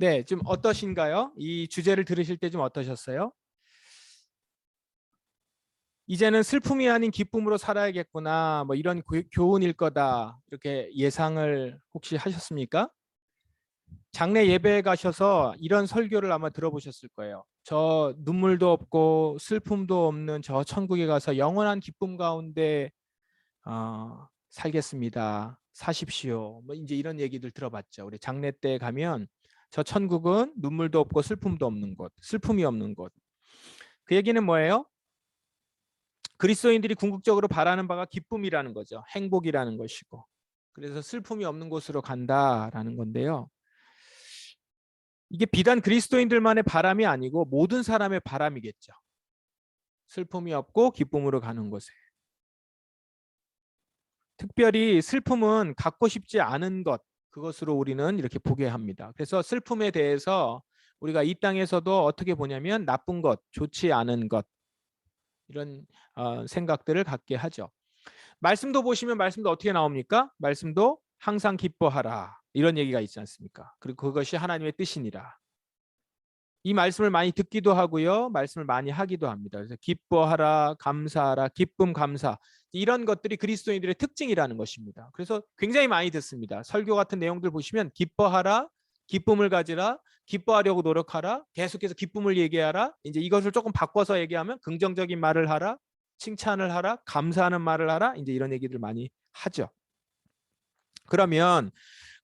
네, 좀 어떠신가요? 이 주제를 들으실 때 좀 어떠셨어요? 이제는 슬픔이 아닌 기쁨으로 살아야겠구나. 뭐 이런 교훈일 거다. 이렇게 예상을 혹시 하셨습니까? 장례 예배에 가셔서 이런 설교를 아마 들어보셨을 거예요. 저 눈물도 없고 슬픔도 없는 저 천국에 가서 영원한 기쁨 가운데 살겠습니다. 사십시오. 뭐 이제 이런 얘기들 들어봤죠. 우리 장례 때 가면 저 천국은 눈물도 없고 슬픔도 없는 곳, 슬픔이 없는 곳. 그 얘기는 뭐예요? 그리스도인들이 궁극적으로 바라는 바가 기쁨이라는 거죠. 행복이라는 것이고. 그래서 슬픔이 없는 곳으로 간다라는 건데요. 이게 비단 그리스도인들만의 바람이 아니고 모든 사람의 바람이겠죠. 슬픔이 없고 기쁨으로 가는 곳에. 특별히 슬픔은 갖고 싶지 않은 것, 그것으로 우리는 이렇게 보게 합니다. 그래서 슬픔에 대해서 우리가 이 땅에서도 어떻게 보냐면 나쁜 것, 좋지 않은 것, 이런 생각들을 갖게 하죠. 말씀도 보시면 말씀도 어떻게 나옵니까? 말씀도 항상 기뻐하라, 이런 얘기가 있지 않습니까? 그리고 그것이 하나님의 뜻이니라. 이 말씀을 많이 듣기도 하고요. 말씀을 많이 하기도 합니다. 그래서 기뻐하라, 감사하라, 기쁨, 감사, 이런 것들이 그리스도인들의 특징이라는 것입니다. 그래서 굉장히 많이 듣습니다. 설교 같은 내용들 보시면 기뻐하라, 기쁨을 가지라, 기뻐하려고 노력하라, 계속해서 기쁨을 얘기하라. 이제 이것을 조금 바꿔서 얘기하면 긍정적인 말을 하라, 칭찬을 하라, 감사하는 말을 하라. 이제 이런 얘기들 많이 하죠. 그러면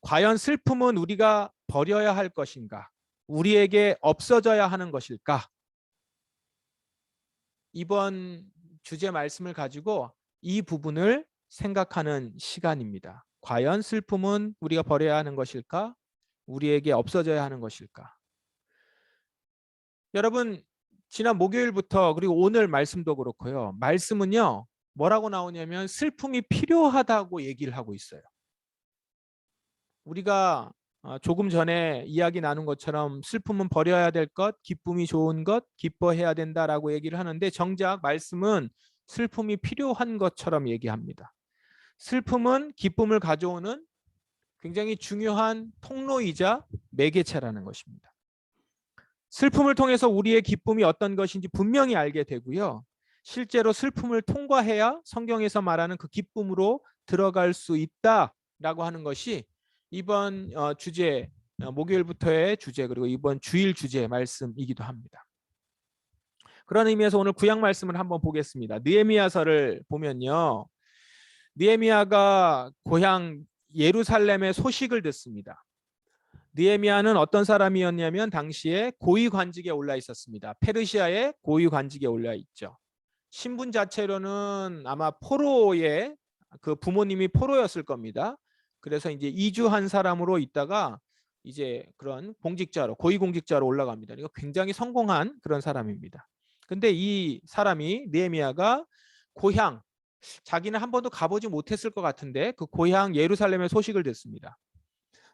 과연 슬픔은 우리가 버려야 할 것인가? 우리에게 없어져야 하는 것일까? 이번 주제 말씀을 가지고 이 부분을 생각하는 시간입니다. 과연 슬픔은 우리가 버려야 하는 것일까? 우리에게 없어져야 하는 것일까? 여러분, 지난 목요일부터 그리고 오늘 말씀도 그렇고요. 말씀은요, 뭐라고 나오냐면 슬픔이 필요하다고 얘기를 하고 있어요. 우리가 조금 전에 이야기 나눈 것처럼 슬픔은 버려야 될 것, 기쁨이 좋은 것, 기뻐해야 된다라고 얘기를 하는데 정작 말씀은 슬픔이 필요한 것처럼 얘기합니다. 슬픔은 기쁨을 가져오는 굉장히 중요한 통로이자 매개체라는 것입니다. 슬픔을 통해서 우리의 기쁨이 어떤 것인지 분명히 알게 되고요. 실제로 슬픔을 통과해야 성경에서 말하는 그 기쁨으로 들어갈 수 있다라고 하는 것이 이번 주제, 목요일부터의 주제, 그리고 이번 주일 주제 말씀이기도 합니다. 그런 의미에서 오늘 구약 말씀을 한번 보겠습니다. 느헤미야서를 보면요, 느헤미야가 고향 예루살렘의 소식을 듣습니다. 느헤미야는 어떤 사람이었냐면 당시에 고위 관직에 올라 있었습니다. 페르시아의 고위 관직에 올라 있죠. 신분 자체로는 아마 포로의 그 부모님이 포로였을 겁니다. 그래서 이제 이주한 사람으로 있다가 이제 그런 공직자로, 고위 공직자로 올라갑니다. 이거 굉장히 성공한 그런 사람입니다. 근데 이 사람이 느헤미야가 고향, 자기는 한 번도 가보지 못했을 것 같은데 그 고향 예루살렘의 소식을 듣습니다.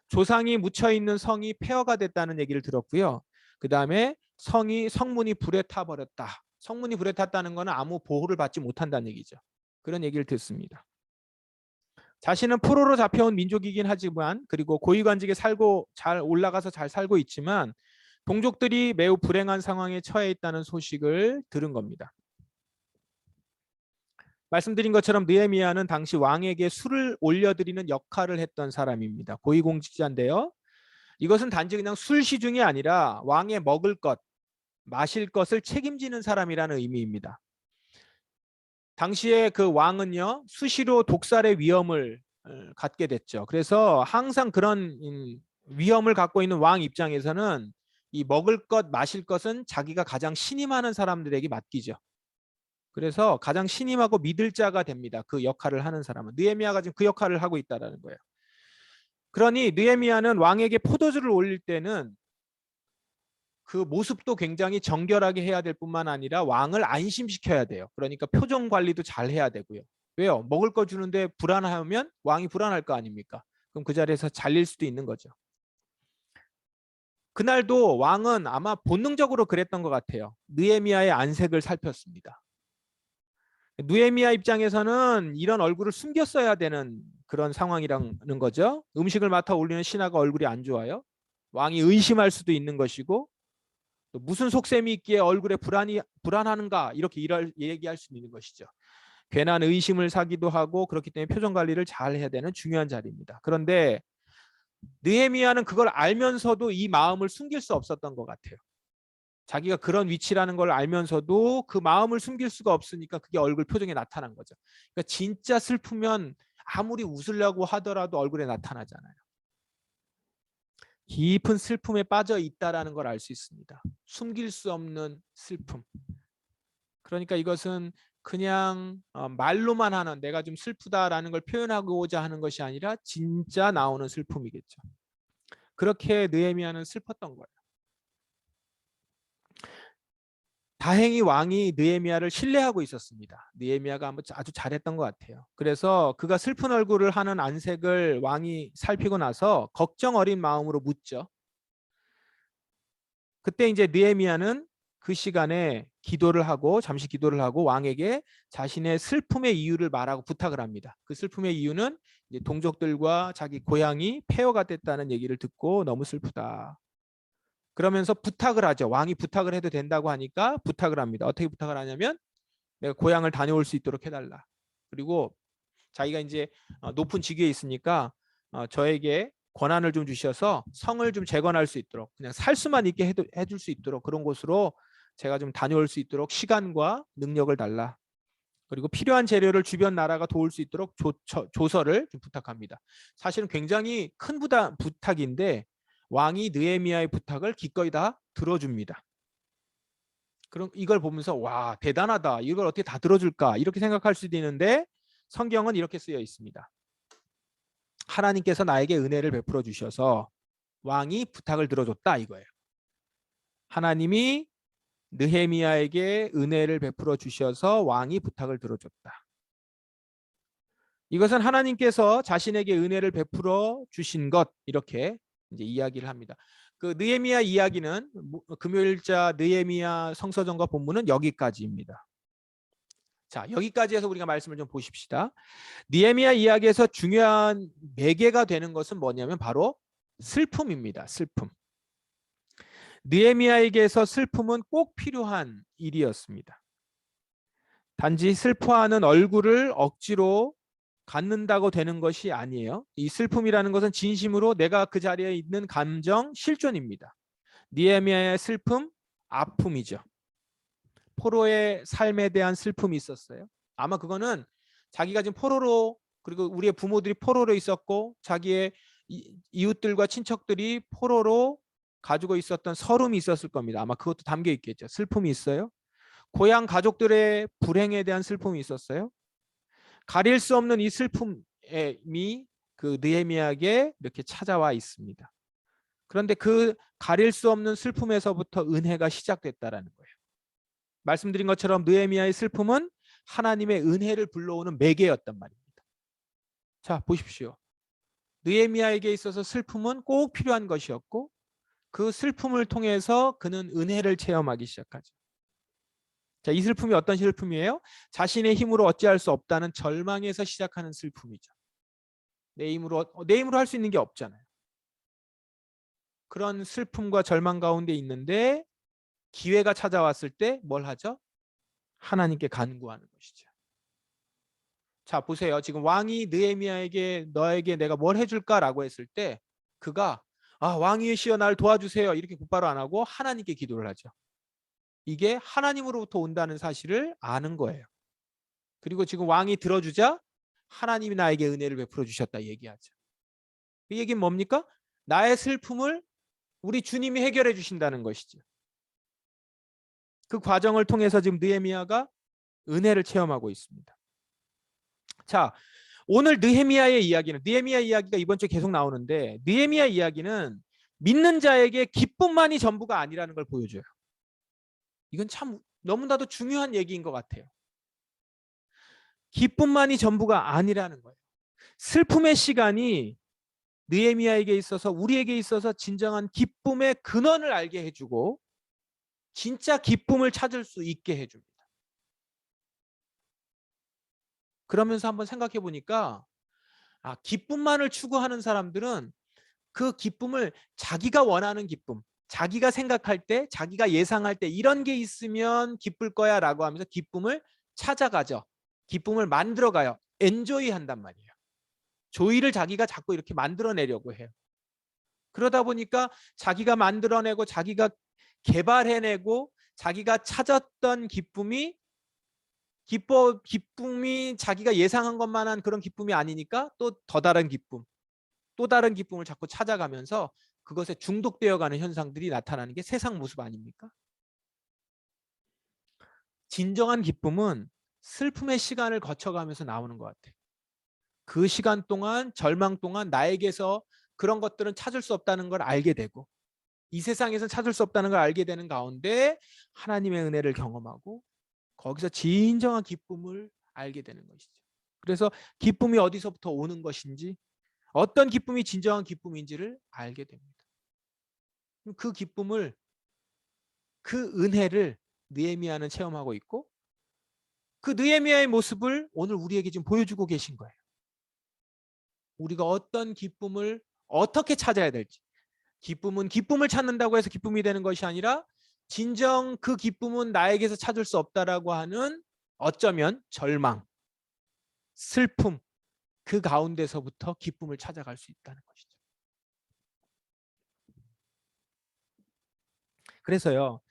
조상이 묻혀 있는 성이 폐허가 됐다는 얘기를 들었고요. 그 다음에 성문이 불에 타버렸다. 성문이 불에 탔다는 것은 아무 보호를 받지 못한다는 얘기죠. 그런 얘기를 듣습니다. 자신은 포로로 잡혀온 민족이긴 하지만, 그리고 고위관직에 살고 잘 올라가서 잘 살고 있지만 동족들이 매우 불행한 상황에 처해 있다는 소식을 들은 겁니다. 말씀드린 것처럼 느헤미야는 당시 왕에게 술을 올려드리는 역할을 했던 사람입니다. 고위공직자인데요. 이것은 단지 그냥 술 시중이 아니라 왕의 먹을 것, 마실 것을 책임지는 사람이라는 의미입니다. 당시에 그 왕은요, 수시로 독살의 위험을 갖게 됐죠. 그래서 항상 그런 위험을 갖고 있는 왕 입장에서는 이 먹을 것, 마실 것은 자기가 가장 신임하는 사람들에게 맡기죠. 그래서 가장 신임하고 믿을 자가 됩니다. 그 역할을 하는 사람은. 느헤미야가 지금 그 역할을 하고 있다는 거예요. 그러니 느헤미야는 왕에게 포도주를 올릴 때는 그 모습도 굉장히 정결하게 해야 될 뿐만 아니라 왕을 안심시켜야 돼요. 그러니까 표정 관리도 잘 해야 되고요. 왜요? 먹을 거 주는데 불안하면 왕이 불안할 거 아닙니까? 그럼 그 자리에서 잘릴 수도 있는 거죠. 그날도 왕은 아마 본능적으로 그랬던 것 같아요. 느헤미야의 안색을 살폈습니다. 느헤미야 입장에서는 이런 얼굴을 숨겼어야 되는 그런 상황이라는 거죠. 음식을 맡아 올리는 신하가 얼굴이 안 좋아요. 왕이 의심할 수도 있는 것이고 또 무슨 속셈이 있기에 얼굴에 불안하는가 이렇게 얘기할 수 있는 것이죠. 괜한 의심을 사기도 하고 그렇기 때문에 표정 관리를 잘 해야 되는 중요한 자리입니다. 그런데 느헤미야는 그걸 알면서도 이 마음을 숨길 수 없었던 것 같아요. 자기가 그런 위치라는 걸 알면서도 그 마음을 숨길 수가 없으니까 그게 얼굴 표정에 나타난 거죠. 그러니까 진짜 슬프면 아무리 웃으려고 하더라도 얼굴에 나타나잖아요. 깊은 슬픔에 빠져 있다라는 걸 알 수 있습니다. 숨길 수 없는 슬픔. 그러니까 이것은 그냥 말로만 하는 내가 좀 슬프다라는 걸 표현하고자 하는 것이 아니라 진짜 나오는 슬픔이겠죠. 그렇게 느헤미야는 슬펐던 거예요. 다행히 왕이 느헤미야를 신뢰하고 있었습니다. 느헤미야가 아주 잘했던 것 같아요. 그래서 그가 슬픈 얼굴을 하는 안색을 왕이 살피고 나서 걱정 어린 마음으로 묻죠. 그때 이제 느헤미야는 그 시간에 잠시 기도를 하고 왕에게 자신의 슬픔의 이유를 말하고 부탁을 합니다. 그 슬픔의 이유는 이제 동족들과 자기 고향이 폐허가 됐다는 얘기를 듣고 너무 슬프다. 그러면서 부탁을 하죠. 왕이 부탁을 해도 된다고 하니까 부탁을 합니다. 어떻게 부탁을 하냐면 내가 고향을 다녀올 수 있도록 해달라. 그리고 자기가 이제 높은 직위에 있으니까 저에게 권한을 좀 주셔서 성을 좀 재건할 수 있도록 그냥 살 수만 있게 해줄 수 있도록 그런 곳으로 제가 좀 다녀올 수 있도록 시간과 능력을 달라. 그리고 필요한 재료를 주변 나라가 도울 수 있도록 조서를 좀 부탁합니다. 사실은 굉장히 큰 부탁인데 왕이 느헤미야의 부탁을 기꺼이 다 들어줍니다. 그럼 이걸 보면서 와 대단하다. 이걸 어떻게 다 들어줄까 이렇게 생각할 수도 있는데 성경은 이렇게 쓰여 있습니다. 하나님께서 나에게 은혜를 베풀어 주셔서 왕이 부탁을 들어줬다 이거예요. 하나님이 느헤미야에게 은혜를 베풀어 주셔서 왕이 부탁을 들어줬다. 이것은 하나님께서 자신에게 은혜를 베풀어 주신 것 이렇게 이제 이야기를 합니다. 그 느헤미야 이야기는 금요일자 느헤미야 성서전과 본문은 여기까지입니다. 자, 여기까지 해서 우리가 말씀을 좀 보십시다. 느헤미야 이야기에서 중요한 매개가 되는 것은 뭐냐면 바로 슬픔입니다. 슬픔. 느헤미야에게서 슬픔은 꼭 필요한 일이었습니다. 단지 슬퍼하는 얼굴을 억지로 갖는다고 되는 것이 아니에요. 이 슬픔이라는 것은 진심으로 내가 그 자리에 있는 감정, 실존입니다. 느헤미야의 슬픔, 아픔이죠. 포로의 삶에 대한 슬픔이 있었어요. 아마 그거는 자기가 지금 포로로 그리고 우리의 부모들이 포로로 있었고 자기의 이웃들과 친척들이 포로로 가지고 있었던 서름이 있었을 겁니다. 아마 그것도 담겨 있겠죠. 슬픔이 있어요. 고향 가족들의 불행에 대한 슬픔이 있었어요. 가릴 수 없는 이 슬픔이 그 느헤미야에게 이렇게 찾아와 있습니다. 그런데 그 가릴 수 없는 슬픔에서부터 은혜가 시작됐다라는 거예요. 말씀드린 것처럼 느헤미야의 슬픔은 하나님의 은혜를 불러오는 매개였단 말입니다. 자, 보십시오. 느헤미야에게 있어서 슬픔은 꼭 필요한 것이었고 그 슬픔을 통해서 그는 은혜를 체험하기 시작하죠. 자, 이 슬픔이 어떤 슬픔이에요? 자신의 힘으로 어찌할 수 없다는 절망에서 시작하는 슬픔이죠. 내 힘으로 할 수 있는 게 없잖아요. 그런 슬픔과 절망 가운데 있는데 기회가 찾아왔을 때 뭘 하죠? 하나님께 간구하는 것이죠. 자, 보세요. 지금 왕이 느헤미야에게 너에게 내가 뭘 해줄까라고 했을 때 그가 왕이시여 날 도와주세요 이렇게 곧바로 안 하고 하나님께 기도를 하죠. 이게 하나님으로부터 온다는 사실을 아는 거예요. 그리고 지금 왕이 들어주자 하나님이 나에게 은혜를 베풀어 주셨다 얘기하죠. 그 얘기는 뭡니까? 나의 슬픔을 우리 주님이 해결해 주신다는 것이죠. 그 과정을 통해서 지금 느헤미야가 은혜를 체험하고 있습니다. 자, 오늘 느헤미야의 이야기는 느헤미야 이야기가 이번 주에 계속 나오는데 느헤미야 이야기는 믿는 자에게 기쁨만이 전부가 아니라는 걸 보여줘요. 이건 참 너무나도 중요한 얘기인 것 같아요. 기쁨만이 전부가 아니라는 거예요. 슬픔의 시간이 느헤미야에게 있어서 우리에게 있어서 진정한 기쁨의 근원을 알게 해주고 진짜 기쁨을 찾을 수 있게 해줍니다. 그러면서 한번 생각해 보니까 기쁨만을 추구하는 사람들은 그 기쁨을 자기가 원하는 기쁨, 자기가 생각할 때, 자기가 예상할 때 이런 게 있으면 기쁠 거야 라고 하면서 기쁨을 찾아가죠. 기쁨을 만들어가요. 엔조이 한단 말이에요. 조이를 자기가 자꾸 이렇게 만들어내려고 해요. 그러다 보니까 자기가 만들어내고 자기가 개발해내고 자기가 찾았던 기쁨이 자기가 예상한 것만한 그런 기쁨이 아니니까 또 더 다른 기쁨, 또 다른 기쁨을 자꾸 찾아가면서 그것에 중독되어가는 현상들이 나타나는 게 세상 모습 아닙니까? 진정한 기쁨은 슬픔의 시간을 거쳐가면서 나오는 것 같아요. 그 시간 동안, 절망 동안 나에게서 그런 것들은 찾을 수 없다는 걸 알게 되고 이 세상에서 찾을 수 없다는 걸 알게 되는 가운데 하나님의 은혜를 경험하고 거기서 진정한 기쁨을 알게 되는 것이죠. 그래서 기쁨이 어디서부터 오는 것인지, 어떤 기쁨이 진정한 기쁨인지를 알게 됩니다. 그 기쁨을, 그 은혜를 느헤미야는 체험하고 있고 그 느헤미야의 모습을 오늘 우리에게 지금 보여주고 계신 거예요. 우리가 어떤 기쁨을 어떻게 찾아야 될지. 기쁨은 기쁨을 찾는다고 해서 기쁨이 되는 것이 아니라 진정 그 기쁨은 나에게서 찾을 수 없다라고 하는 어쩌면 절망, 슬픔, 그 가운데서부터 기쁨을 찾아갈 수 있다는 것이죠. 그래서요,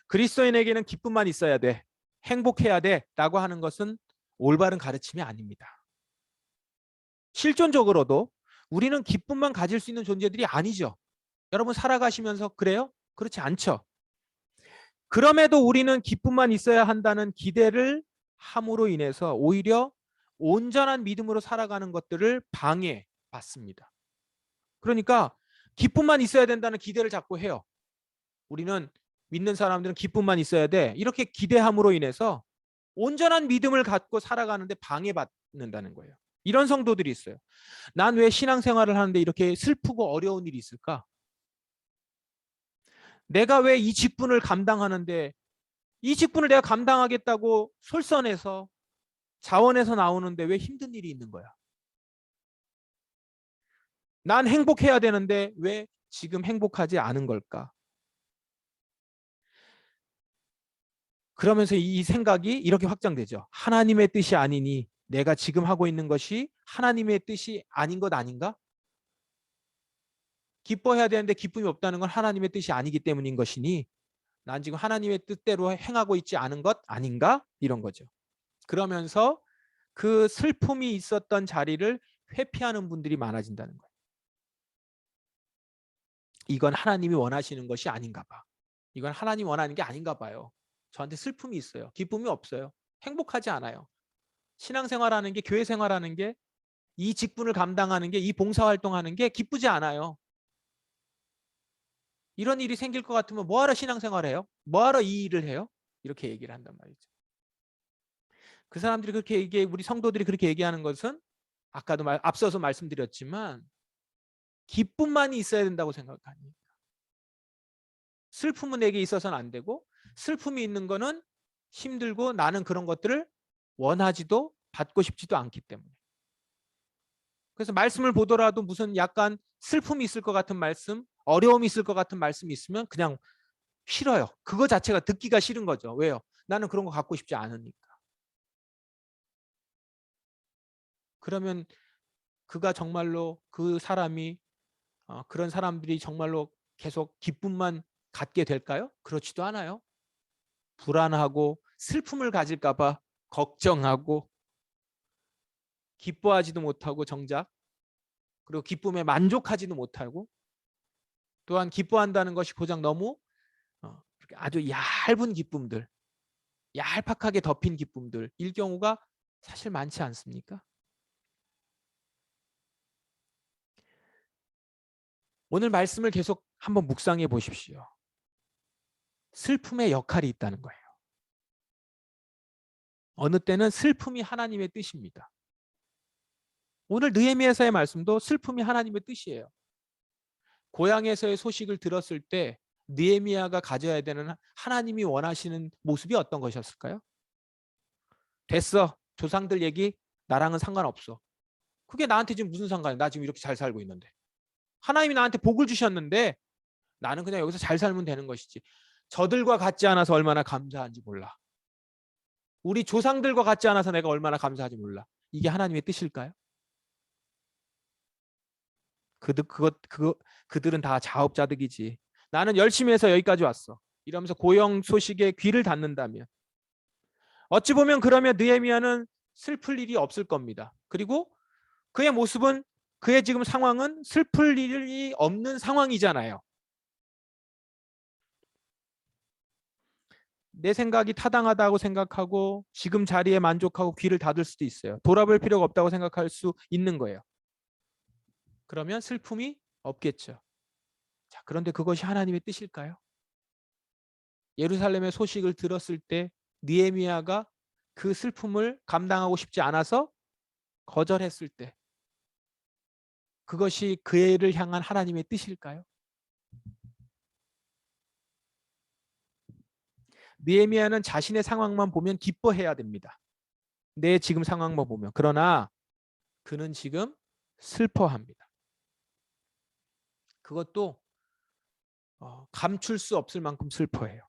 그리스도인에게는 기쁨만 있어야 돼, 행복해야 돼라고 하는 것은 올바른 가르침이 아닙니다. 실존적으로도 우리는 기쁨만 가질 수 있는 존재들이 아니죠. 여러분 살아가시면서 그래요? 그렇지 않죠. 그럼에도 우리는 기쁨만 있어야 한다는 기대를 함으로 인해서 오히려 온전한 믿음으로 살아가는 것들을 방해받습니다. 그러니까 기쁨만 있어야 된다는 기대를 자꾸 해요. 우리는 믿는 사람들은 기쁨만 있어야 돼. 이렇게 기대함으로 인해서 온전한 믿음을 갖고 살아가는데 방해받는다는 거예요. 이런 성도들이 있어요. 난 왜 신앙생활을 하는데 이렇게 슬프고 어려운 일이 있을까? 내가 왜 이 직분을 감당하는데 이 직분을 내가 감당하겠다고 솔선해서 자원해서 나오는데 왜 힘든 일이 있는 거야? 난 행복해야 되는데 왜 지금 행복하지 않은 걸까? 그러면서 이 생각이 이렇게 확장되죠. 하나님의 뜻이 아니니 내가 지금 하고 있는 것이 하나님의 뜻이 아닌 것 아닌가? 기뻐해야 되는데 기쁨이 없다는 건 하나님의 뜻이 아니기 때문인 것이니 난 지금 하나님의 뜻대로 행하고 있지 않은 것 아닌가? 이런 거죠. 그러면서 그 슬픔이 있었던 자리를 회피하는 분들이 많아진다는 거예요. 이건 하나님이 원하시는 것이 아닌가 봐. 이건 하나님 원하는 게 아닌가 봐요. 저한테 슬픔이 있어요. 기쁨이 없어요. 행복하지 않아요. 신앙생활하는 게, 교회 생활하는 게, 이 직분을 감당하는 게, 이 봉사활동하는 게 기쁘지 않아요. 이런 일이 생길 것 같으면 뭐하러 신앙생활해요? 뭐하러 이 일을 해요? 이렇게 얘기를 한단 말이죠. 그 사람들이 그렇게 얘기해, 우리 성도들이 그렇게 얘기하는 것은 아까도 앞서서 말씀드렸지만 기쁨만이 있어야 된다고 생각하니 슬픔은 내게 있어서는 안 되고 슬픔이 있는 거는 힘들고 나는 그런 것들을 원하지도 받고 싶지도 않기 때문에. 그래서 말씀을 보더라도 무슨 약간 슬픔이 있을 것 같은 말씀, 어려움이 있을 것 같은 말씀이 있으면 그냥 싫어요. 그거 자체가 듣기가 싫은 거죠. 왜요? 나는 그런 거 갖고 싶지 않으니까. 그러면 그가 정말로 그 사람이 그런 사람들이 정말로 계속 기쁨만 갖게 될까요? 그렇지도 않아요. 불안하고 슬픔을 가질까 봐 걱정하고 기뻐하지도 못하고 정작 그리고 기쁨에 만족하지도 못하고 또한 기뻐한다는 것이 고작 너무 아주 얇은 기쁨들, 얄팍하게 덮인 기쁨들일 경우가 사실 많지 않습니까? 오늘 말씀을 계속 한번 묵상해 보십시오. 슬픔의 역할이 있다는 거예요. 어느 때는 슬픔이 하나님의 뜻입니다. 오늘 느헤미야서의 말씀도 슬픔이 하나님의 뜻이에요. 고향에서의 소식을 들었을 때 느헤미야가 가져야 되는 하나님이 원하시는 모습이 어떤 것이었을까요? 됐어. 조상들 얘기 나랑은 상관없어. 그게 나한테 지금 무슨 상관이야? 나 지금 이렇게 잘 살고 있는데. 하나님이 나한테 복을 주셨는데 나는 그냥 여기서 잘 살면 되는 것이지. 저들과 같지 않아서 얼마나 감사한지 몰라. 우리 조상들과 같지 않아서 내가 얼마나 감사한지 몰라. 이게 하나님의 뜻일까요? 그들은 다 자업자득이지. 나는 열심히 해서 여기까지 왔어. 이러면서 고용 소식에 귀를 닫는다면 어찌 보면 그러면 느헤미야는 슬플 일이 없을 겁니다. 그리고 그의 모습은 그의 지금 상황은 슬플 일이 없는 상황이잖아요. 내 생각이 타당하다고 생각하고 지금 자리에 만족하고 귀를 닫을 수도 있어요. 돌아볼 필요가 없다고 생각할 수 있는 거예요. 그러면 슬픔이 없겠죠. 자, 그런데 그것이 하나님의 뜻일까요? 예루살렘의 소식을 들었을 때 느헤미야가 그 슬픔을 감당하고 싶지 않아서 거절했을 때 그것이 그를 향한 하나님의 뜻일까요? 느헤미야는 자신의 상황만 보면 기뻐해야 됩니다. 내 지금 상황만 보면. 그러나 그는 지금 슬퍼합니다. 그것도 감출 수 없을 만큼 슬퍼해요.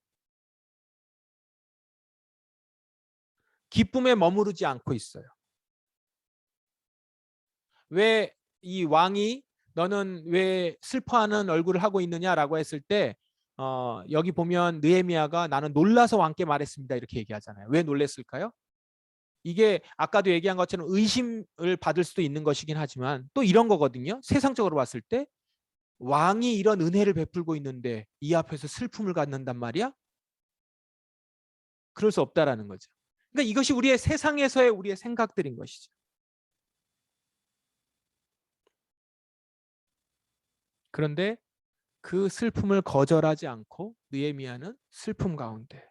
기쁨에 머무르지 않고 있어요. 왜 이 왕이 너는 왜 슬퍼하는 얼굴을 하고 있느냐라고 했을 때 여기 보면 느헤미야가 나는 놀라서 왕께 말했습니다 이렇게 얘기하잖아요. 왜 놀랬을까요? 이게 아까도 얘기한 것처럼 의심을 받을 수도 있는 것이긴 하지만 또 이런 거거든요. 세상적으로 봤을 때 왕이 이런 은혜를 베풀고 있는데 이 앞에서 슬픔을 갖는단 말이야? 그럴 수 없다라는 거죠. 그러니까 이것이 우리의 세상에서의 우리의 생각들인 것이죠. 그런데 그 슬픔을 거절하지 않고 느헤미야는 슬픔 가운데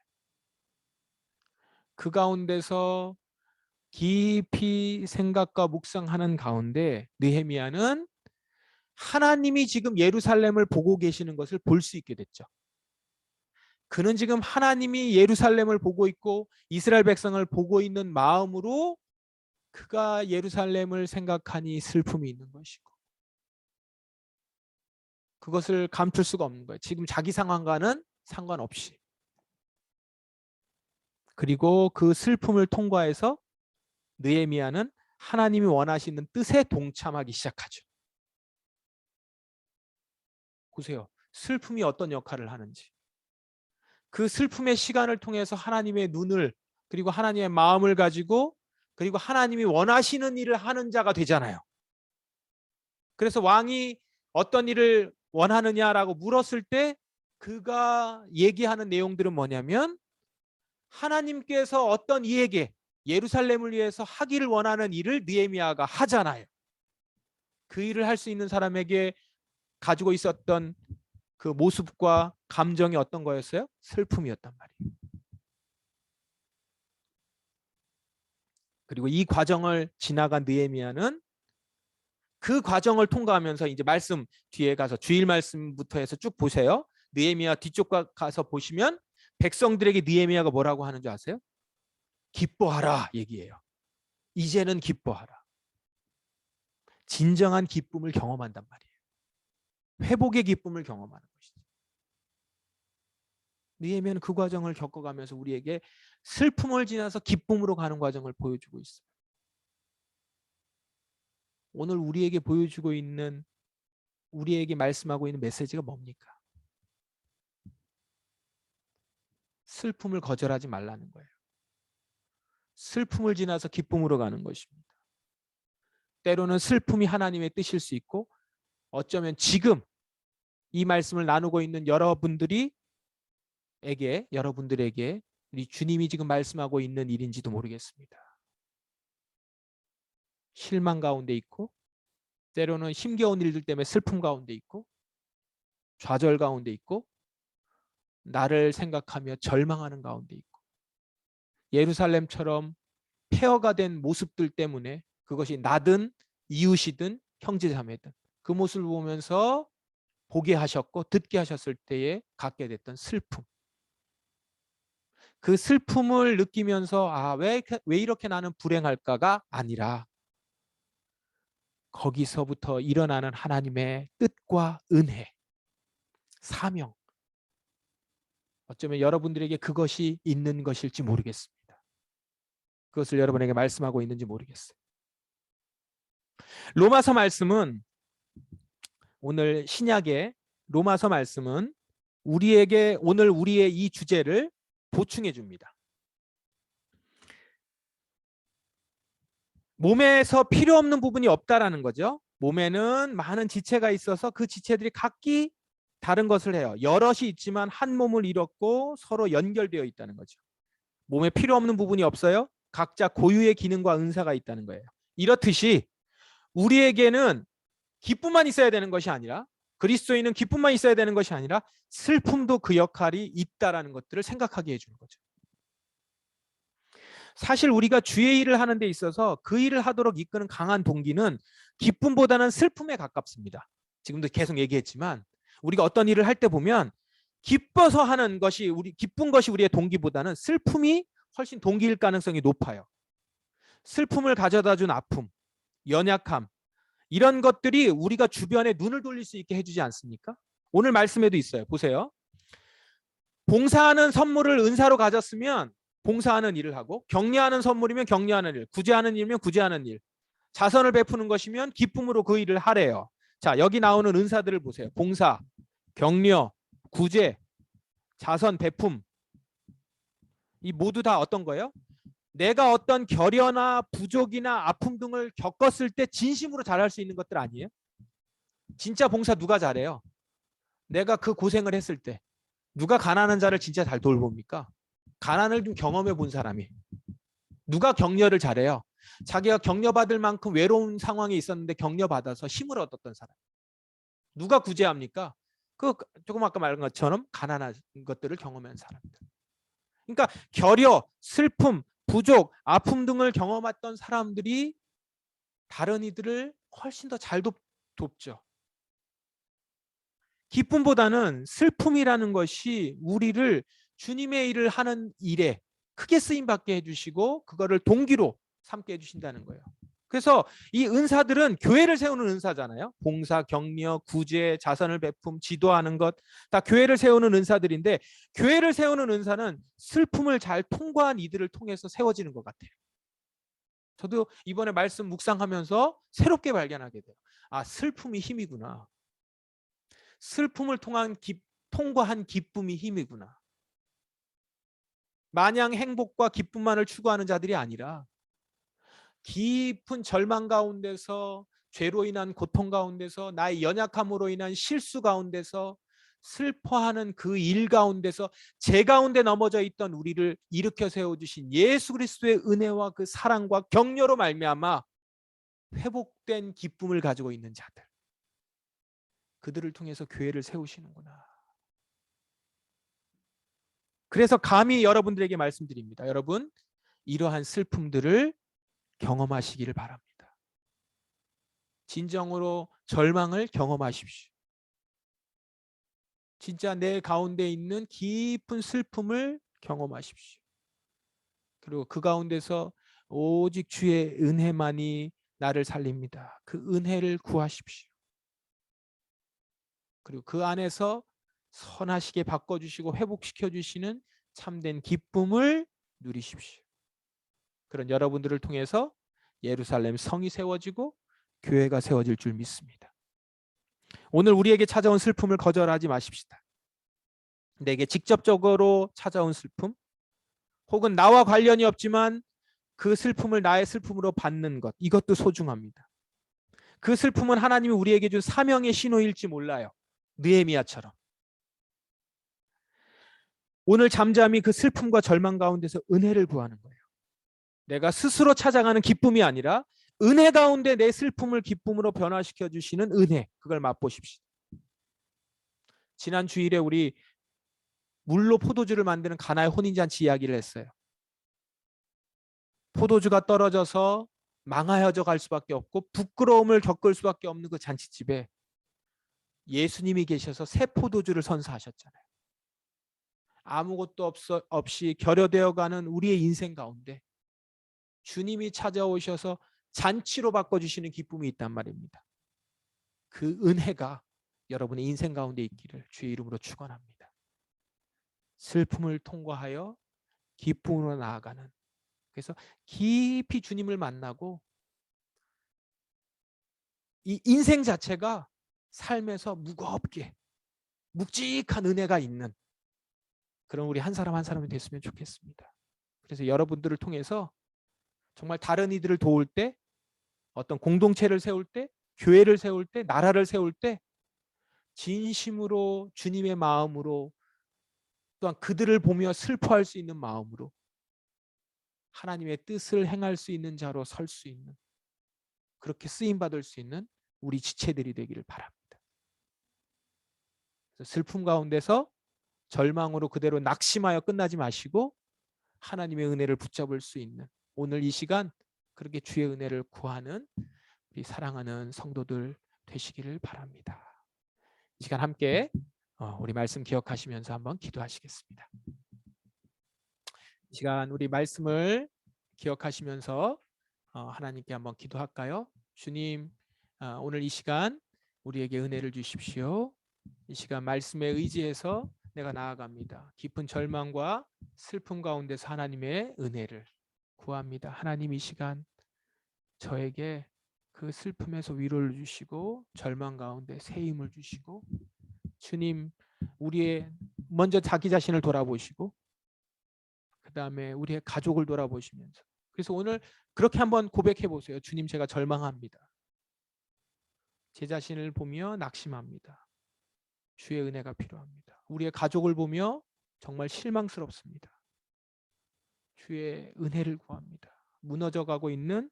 그 가운데서 깊이 생각과 묵상하는 가운데 느헤미야는 하나님이 지금 예루살렘을 보고 계시는 것을 볼 수 있게 됐죠. 그는 지금 하나님이 예루살렘을 보고 있고 이스라엘 백성을 보고 있는 마음으로 그가 예루살렘을 생각하니 슬픔이 있는 것이고 그것을 감출 수가 없는 거예요. 지금 자기 상황과는 상관없이. 그리고 그 슬픔을 통과해서 느헤미야는 하나님이 원하시는 뜻에 동참하기 시작하죠. 보세요. 슬픔이 어떤 역할을 하는지. 그 슬픔의 시간을 통해서 하나님의 눈을 그리고 하나님의 마음을 가지고 그리고 하나님이 원하시는 일을 하는 자가 되잖아요. 그래서 왕이 어떤 일을 원하느냐라고 물었을 때 그가 얘기하는 내용들은 뭐냐면 하나님께서 어떤 이에게 예루살렘을 위해서 하기를 원하는 일을 느헤미야가 하잖아요. 그 일을 할 수 있는 사람에게 가지고 있었던 그 모습과 감정이 어떤 거였어요? 슬픔이었단 말이에요. 그리고 이 과정을 지나간 느헤미야는 그 과정을 통과하면서 이제 말씀 뒤에 가서 주일 말씀부터 해서 쭉 보세요. 느헤미야 뒤쪽 가서 보시면 백성들에게 느헤미야가 뭐라고 하는 줄 아세요? 기뻐하라 얘기해요. 이제는 기뻐하라. 진정한 기쁨을 경험한단 말이에요. 회복의 기쁨을 경험하는 것이죠. 느헤미야는 그 과정을 겪어가면서 우리에게 슬픔을 지나서 기쁨으로 가는 과정을 보여주고 있어요. 오늘 우리에게 보여주고 있는 우리에게 말씀하고 있는 메시지가 뭡니까? 슬픔을 거절하지 말라는 거예요. 슬픔을 지나서 기쁨으로 가는 것입니다. 때로는 슬픔이 하나님의 뜻일 수 있고 어쩌면 지금 이 말씀을 나누고 있는 여러분들에게 우리 주님이 지금 말씀하고 있는 일인지도 모르겠습니다. 실망 가운데 있고 때로는 힘겨운 일들 때문에 슬픔 가운데 있고 좌절 가운데 있고 나를 생각하며 절망하는 가운데 있고 예루살렘처럼 폐허가 된 모습들 때문에 그것이 나든 이웃이든 형제자매든 그 모습을 보면서 보게 하셨고 듣게 하셨을 때에 갖게 됐던 슬픔. 그 슬픔을 느끼면서 왜 이렇게 나는 불행할까가 아니라 거기서부터 일어나는 하나님의 뜻과 은혜, 사명, 어쩌면 여러분들에게 그것이 있는 것일지 모르겠습니다. 그것을 여러분에게 말씀하고 있는지 모르겠어요. 로마서 말씀은, 오늘 신약의 로마서 말씀은 우리에게 오늘 우리의 이 주제를 보충해 줍니다. 몸에서 필요 없는 부분이 없다라는 거죠. 몸에는 많은 지체가 있어서 그 지체들이 각기 다른 것을 해요. 여럿이 있지만 한 몸을 이뤘고 서로 연결되어 있다는 거죠. 몸에 필요 없는 부분이 없어요. 각자 고유의 기능과 은사가 있다는 거예요. 이렇듯이 우리에게는 기쁨만 있어야 되는 것이 아니라, 그리스도인은 기쁨만 있어야 되는 것이 아니라 슬픔도 그 역할이 있다라는 것들을 생각하게 해주는 거죠. 사실 우리가 주의 일을 하는 데 있어서 그 일을 하도록 이끄는 강한 동기는 기쁨보다는 슬픔에 가깝습니다. 지금도 계속 얘기했지만 우리가 어떤 일을 할 때 보면 기뻐서 하는 것이, 기쁜 것이 우리의 동기보다는 슬픔이 훨씬 동기일 가능성이 높아요. 슬픔을 가져다 준 아픔, 연약함, 이런 것들이 우리가 주변에 눈을 돌릴 수 있게 해주지 않습니까? 오늘 말씀에도 있어요. 보세요. 봉사하는 선물을 은사로 가졌으면 봉사하는 일을 하고, 격려하는 선물이면 격려하는 일, 구제하는 일이면 구제하는 일, 자선을 베푸는 것이면 기쁨으로 그 일을 하래요. 자, 여기 나오는 은사들을 보세요. 봉사, 격려, 구제, 자선, 베품, 이 모두 다 어떤 거예요? 내가 어떤 결여나 부족이나 아픔 등을 겪었을 때 진심으로 잘할 수 있는 것들 아니에요? 진짜 봉사 누가 잘해요? 내가 그 고생을 했을 때. 누가 가난한 자를 진짜 잘 돌봅니까? 가난을 좀 경험해 본 사람이. 누가 격려를 잘해요? 자기가 격려받을 만큼 외로운 상황에 있었는데 격려받아서 힘을 얻었던 사람. 누가 구제합니까? 그 조금 아까 말한 것처럼 가난한 것들을 경험한 사람들. 그러니까 결여, 슬픔, 부족, 아픔 등을 경험했던 사람들이 다른 이들을 훨씬 더 잘 돕죠. 기쁨보다는 슬픔이라는 것이 우리를 주님의 일을 하는 일에 크게 쓰임받게 해주시고 그거를 동기로 삼게 해주신다는 거예요. 그래서 이 은사들은 교회를 세우는 은사잖아요. 봉사, 격려, 구제, 자선을 베품, 지도하는 것 다 교회를 세우는 은사들인데, 교회를 세우는 은사는 슬픔을 잘 통과한 이들을 통해서 세워지는 것 같아요. 저도 이번에 말씀 묵상하면서 새롭게 발견하게 돼요. 아, 슬픔이 힘이구나. 슬픔을 통과한 기쁨이 힘이구나. 마냥 행복과 기쁨만을 추구하는 자들이 아니라 깊은 절망 가운데서, 죄로 인한 고통 가운데서, 나의 연약함으로 인한 실수 가운데서, 슬퍼하는 그 일 가운데서 제 가운데 넘어져 있던 우리를 일으켜 세워주신 예수 그리스도의 은혜와 그 사랑과 격려로 말미암아 회복된 기쁨을 가지고 있는 자들, 그들을 통해서 교회를 세우시는구나. 그래서 감히 여러분들에게 말씀드립니다. 여러분, 이러한 슬픔들을 경험하시기를 바랍니다. 진정으로 절망을 경험하십시오. 진짜 내 가운데 있는 깊은 슬픔을 경험하십시오. 그리고 그 가운데서 오직 주의 은혜만이 나를 살립니다. 그 은혜를 구하십시오. 그리고 그 안에서 선하시게 바꿔주시고 회복시켜주시는 참된 기쁨을 누리십시오. 그런 여러분들을 통해서 예루살렘 성이 세워지고 교회가 세워질 줄 믿습니다. 오늘 우리에게 찾아온 슬픔을 거절하지 마십시다. 내게 직접적으로 찾아온 슬픔, 혹은 나와 관련이 없지만 그 슬픔을 나의 슬픔으로 받는 것, 이것도 소중합니다. 그 슬픔은 하나님이 우리에게 준 사명의 신호일지 몰라요. 느헤미야처럼. 오늘 잠잠히 그 슬픔과 절망 가운데서 은혜를 구하는 거예요. 내가 스스로 찾아가는 기쁨이 아니라 은혜 가운데 내 슬픔을 기쁨으로 변화시켜 주시는 은혜, 그걸 맛보십시오. 지난 주일에 우리 물로 포도주를 만드는 가나의 혼인잔치 이야기를 했어요. 포도주가 떨어져서 망하여져 갈 수밖에 없고 부끄러움을 겪을 수밖에 없는 그 잔치집에 예수님이 계셔서 새 포도주를 선사하셨잖아요. 아무것도 없이 결여되어 가는 우리의 인생 가운데 주님이 찾아오셔서 잔치로 바꿔주시는 기쁨이 있단 말입니다. 그 은혜가 여러분의 인생 가운데 있기를 주의 이름으로 축원합니다. 슬픔을 통과하여 기쁨으로 나아가는, 그래서 깊이 주님을 만나고 이 인생 자체가 삶에서 무겁게 묵직한 은혜가 있는 그런 우리 한 사람 한 사람이 됐으면 좋겠습니다. 그래서 여러분들을 통해서 정말 다른 이들을 도울 때, 어떤 공동체를 세울 때, 교회를 세울 때, 나라를 세울 때 진심으로 주님의 마음으로, 또한 그들을 보며 슬퍼할 수 있는 마음으로 하나님의 뜻을 행할 수 있는 자로 설 수 있는, 그렇게 쓰임받을 수 있는 우리 지체들이 되기를 바랍니다. 슬픔 가운데서 절망으로 그대로 낙심하여 끝나지 마시고 하나님의 은혜를 붙잡을 수 있는, 오늘 이 시간 그렇게 주의 은혜를 구하는 우리 사랑하는 성도들 되시기를 바랍니다. 이 시간 함께 우리 말씀 기억하시면서 한번 기도하시겠습니다. 이 시간 우리 말씀을 기억하시면서 하나님께 한번 기도할까요? 주님, 오늘 이 시간 우리에게 은혜를 주십시오. 이 시간 말씀에 의지해서 내가 나아갑니다. 깊은 절망과 슬픔 가운데서 하나님의 은혜를 구합니다. 하나님, 이 시간 저에게 그 슬픔에서 위로를 주시고 절망 가운데 새 힘을 주시고, 주님, 우리의 먼저 자기 자신을 돌아보시고 그 다음에 우리의 가족을 돌아보시면서, 그래서 오늘 그렇게 한번 고백해 보세요. 주님, 제가 절망합니다. 제 자신을 보며 낙심합니다. 주의 은혜가 필요합니다. 우리의 가족을 보며 정말 실망스럽습니다. 주의 은혜를 구합니다. 무너져가고 있는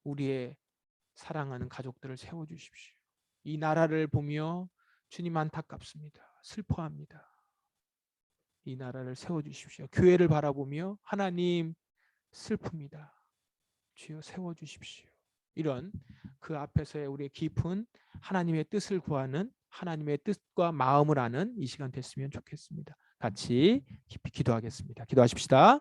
우리의 사랑하는 가족들을 세워주십시오. 이 나라를 보며 주님 안타깝습니다. 슬퍼합니다. 이 나라를 세워주십시오. 교회를 바라보며 하나님 슬픕니다. 주여 세워주십시오. 이런 그 앞에서의 우리의 깊은 하나님의 뜻을 구하는, 하나님의 뜻과 마음을 아는 이 시간 됐으면 좋겠습니다. 같이 깊이 기도하겠습니다. 기도하십시다.